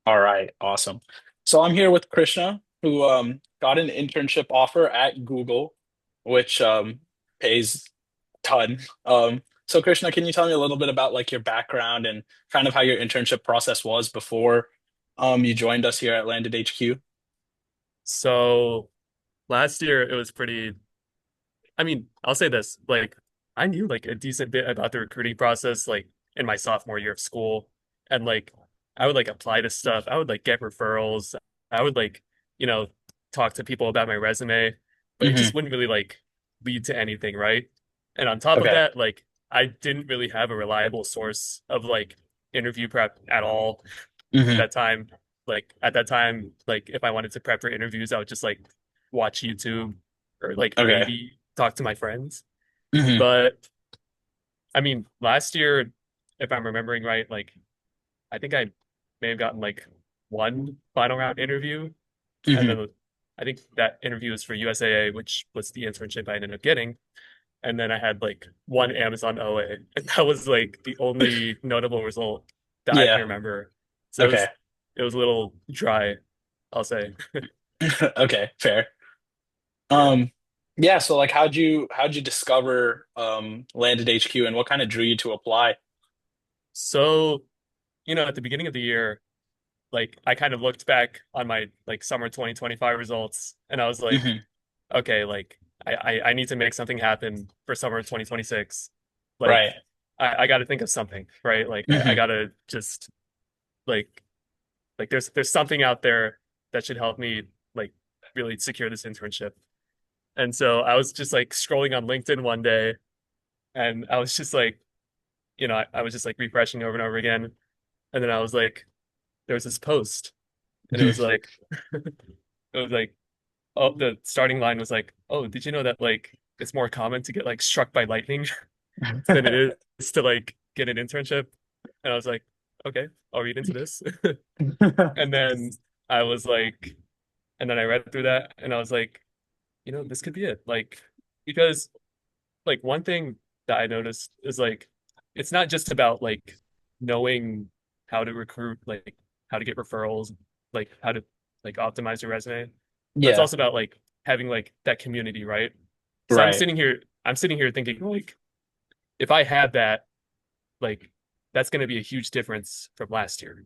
All right, awesome. So I'm here with Krishna, who got an internship offer at Google, which pays a ton. So Krishna, can you tell me a little bit about like your background and kind of how your internship process was before you joined us here at Landed HQ? So last year it was pretty, I mean, I'll say this, like I knew like a decent bit about the recruiting process like in my sophomore year of school. And like I would like apply to stuff. I would like get referrals. I would like, you know, talk to people about my resume, but it Hmm. just wouldn't really like lead to anything, right? And on top of Okay. that, like I didn't really have a reliable source of like interview prep at all Hmm. that time. Like at that time, like if I wanted to prep for interviews, I would just like watch YouTube or like Okay. maybe talk to my friends. Hmm. But I mean, last year, if I'm remembering right, like I think I may have gotten like one final round interview, and Hmm. then I think that interview was for USAA, which was the internship I ended up getting. And then I had like one Amazon OA, and that was like the only notable result that I can Yeah. remember. So Okay. it was a little dry, I'll say. Okay. Fair. Yeah. Um, yeah, so like how'd you discover Landed HQ and what kind of drew you to apply? So, at the beginning of the year, like I kind of looked back on my like summer 2025 results and I was like, Hmm. okay, like I need to make something happen for summer 2026. Right. Like I got to think of something, right? Like I Hmm. got to just like there's something out there that should help me like really secure this internship. And so I was just like scrolling on LinkedIn one day and I was just like, I was just like refreshing over and over again. And then I was like, there was this post and it was like, it was like, oh, the starting line was like, oh, did you know that like it's more common to get like struck by lightning than it is to like get an internship? And I was like, okay, I'll read into this. And then I was like, and then I read through that and I was like, this could be it. Like, because like one thing that I noticed is like it's not just about like knowing how to recruit, like how to get referrals, like how to like optimize your resume, but it's Yeah, also about like having like that community, right? So right. I'm sitting here thinking like if I had that, like that's going to be a huge difference from last year.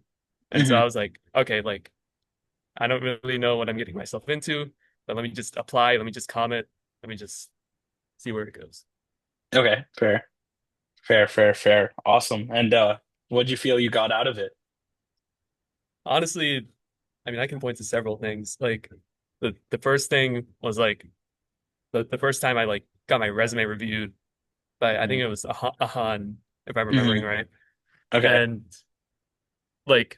And so Hmm. I was like, okay, like I don't really know what I'm getting myself into, but let me just apply, let me just comment, let me just see where it goes. Okay, fair. Fair, fair, fair. Awesome. And what'd you feel you got out of it? Honestly, I mean, I can point to several things. Like the first thing was like the first time I like got my resume reviewed by I think it was Ahan, if I'm remembering Hmm. right. Okay. And like,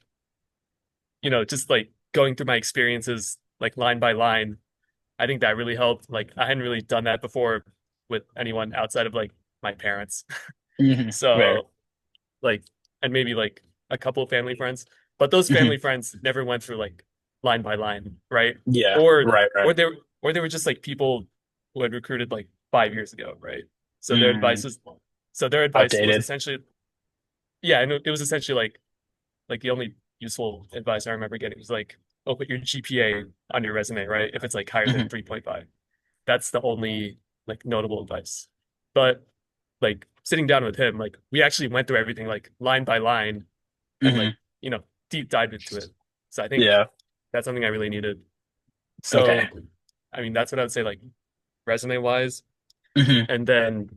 just like going through my experiences like line by line, I think that really helped. Like I hadn't really done that before with anyone outside of like my parents. Hmm. Fair. So like and maybe like a couple of family friends, but those Hmm. family friends never went through like line by line, right? Yeah, Or right, right. or they were just like people who had recruited like 5 years ago, right? So their Mm, advice was so their advice was outdated. essentially yeah, and it was essentially like the only useful advice I remember getting was like, oh, put your GPA on your resume, right? If it's like higher than Hmm. 3.5. That's the only like notable advice. But like sitting down with him, like we actually went through everything like line by line and Hmm. like, deep dived into it. So I think Yeah. that's something I really needed. Okay. So I mean that's what I would say like resume wise. Hmm. And then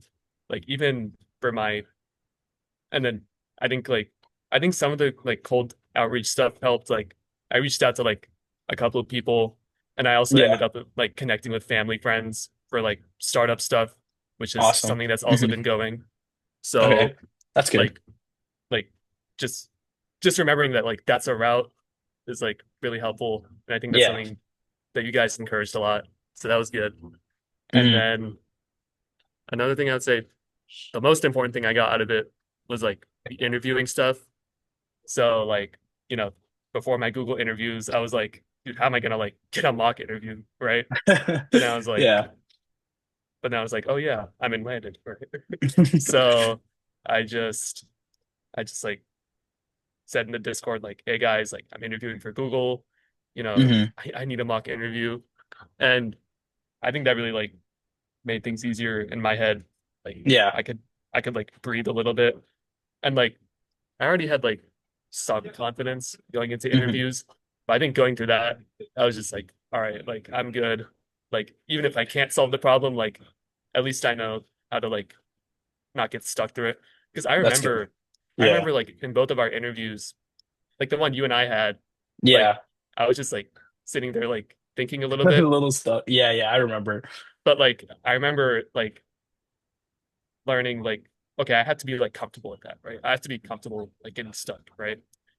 like even for my and then I think like I think some of the like cold outreach stuff helped. Like I reached out to like a couple of people and I also Yeah. ended up like connecting with family friends for like startup stuff, which is Awesome. something that's also Hmm. been going. Okay. So That's good. like like just just remembering that like that's a route is like really helpful. And I think that's Yeah. something that you guys encouraged a lot. So that was good. And Hmm. then another thing I would say, the most important thing I got out of it was like the interviewing stuff. So like, you know, before my Google interviews, I was like, dude, how am I gonna like get a mock interview? Right. But now I was like, Yeah. oh yeah, I'm in Landon. Right. So I just I just like said in the Discord, like, hey guys, like I'm interviewing for Google, Hmm. I need a mock interview. And I think that really like made things easier in my head. Like Yeah. I could like breathe a little bit. And like I already had like some confidence going into Hmm. interviews. But I think going through that, I was just like, all right, like I'm good. Like even if I can't solve the problem, like at least I know how to like not get stuck through it. Because That's good. I Yeah. remember like in both of our interviews, like the one you and I had, like Yeah. I was just like sitting there like thinking a little bit. Little stuff. Yeah, yeah, I remember. But like I remember like learning like, okay, I had to be like comfortable with that, right? I have to be comfortable like getting stuck, right?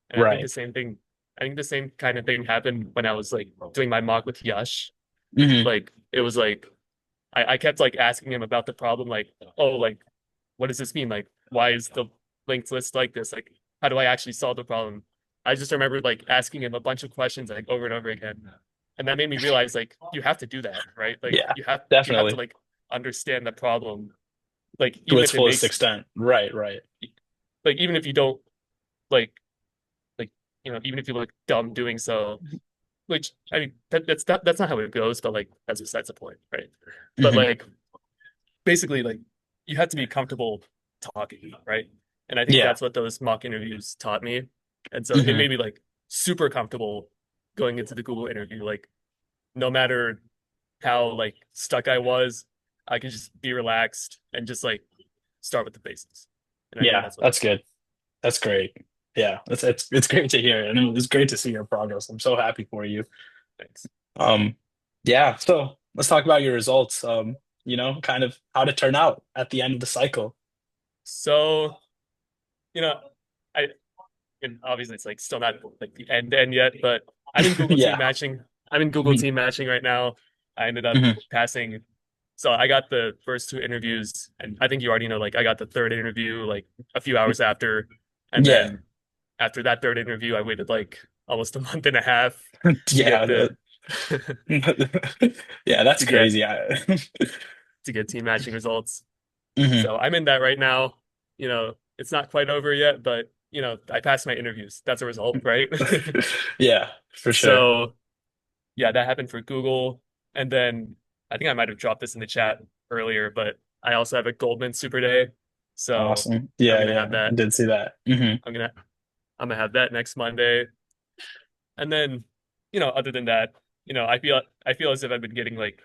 And Right. I think the same kind of thing happened when I was like doing my mock with Yash. Hmm. Like it was like I kept like asking him about the problem, like, oh, like what does this mean? Like, why is the linked list like this? Like, how do I actually solve the problem? I just remember like asking him a bunch of questions like over and over again. And that made me realize like you have to do that, right? Like Yeah, you have to definitely. like understand the problem. Like To even its if it fullest makes extent. Right, right. like even if you don't like like even if you look dumb doing so, which I mean that's not how it goes, but like that's besides the point, right? But Hmm. like basically like you have to be comfortable talking, right? And I think Yeah. that's what those mock interviews taught me. And so it Hmm. made me like super comfortable going into the Google interview. Like no matter how like stuck I was, I could just be relaxed and just like start with the basics. And I think Yeah, that's what that's helped me. good. That's great. Yeah, it's great to hear, and it's great to see your progress. I'm so happy for you. Thanks. Um, yeah, so let's talk about your results. Kind of how to turn out at the end of the cycle. So, you know, I and obviously it's like still not like the end yet, but I'm in Google team Yeah. matching. I'm in Google Hmm. team matching right now. I ended up Hmm. passing. So I got the first two interviews, and I think you already know, like I got the third interview like a few hours after. And Yeah. then after that third interview, I waited like almost a month and a half to Yeah. get the Yeah, that's to get crazy. team matching results. Mhm. So I'm in that right now. It's not quite over yet, but I passed my interviews. That's a result, right? Yeah, for sure. So yeah, that happened for Google. And then I think I might have dropped this in the chat earlier, but I also have a Goldman Super Day. So Awesome. I'm Yeah, gonna yeah, have I that. did see that. Hmm. I'm gonna I'm gonna have that next Monday. And then, other than that, I feel as if I've been getting like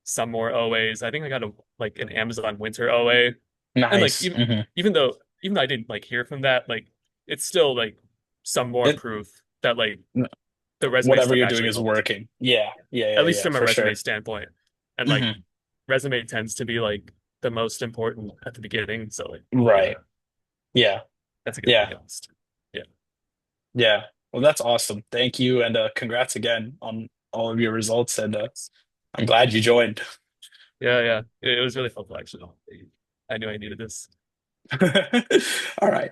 some more OAs. I think I got a like an Amazon Winter OA. And like Nice. Hmm. even though I didn't like hear from that, like it's still like some more It proof that like the resume Whatever stuff you're doing actually is helped. working. Yeah, yeah, At yeah, least yeah, from a for resume sure. standpoint. And like Hmm. resume tends to be like the most important at the beginning. So like, Right. Yeah, that's a good thing yeah, at least. Yeah. yeah. Well, that's awesome. Thank you, and congrats again on all of your results. And I'm glad you joined. Yeah, yeah. It was really helpful actually. I knew I needed this. All right.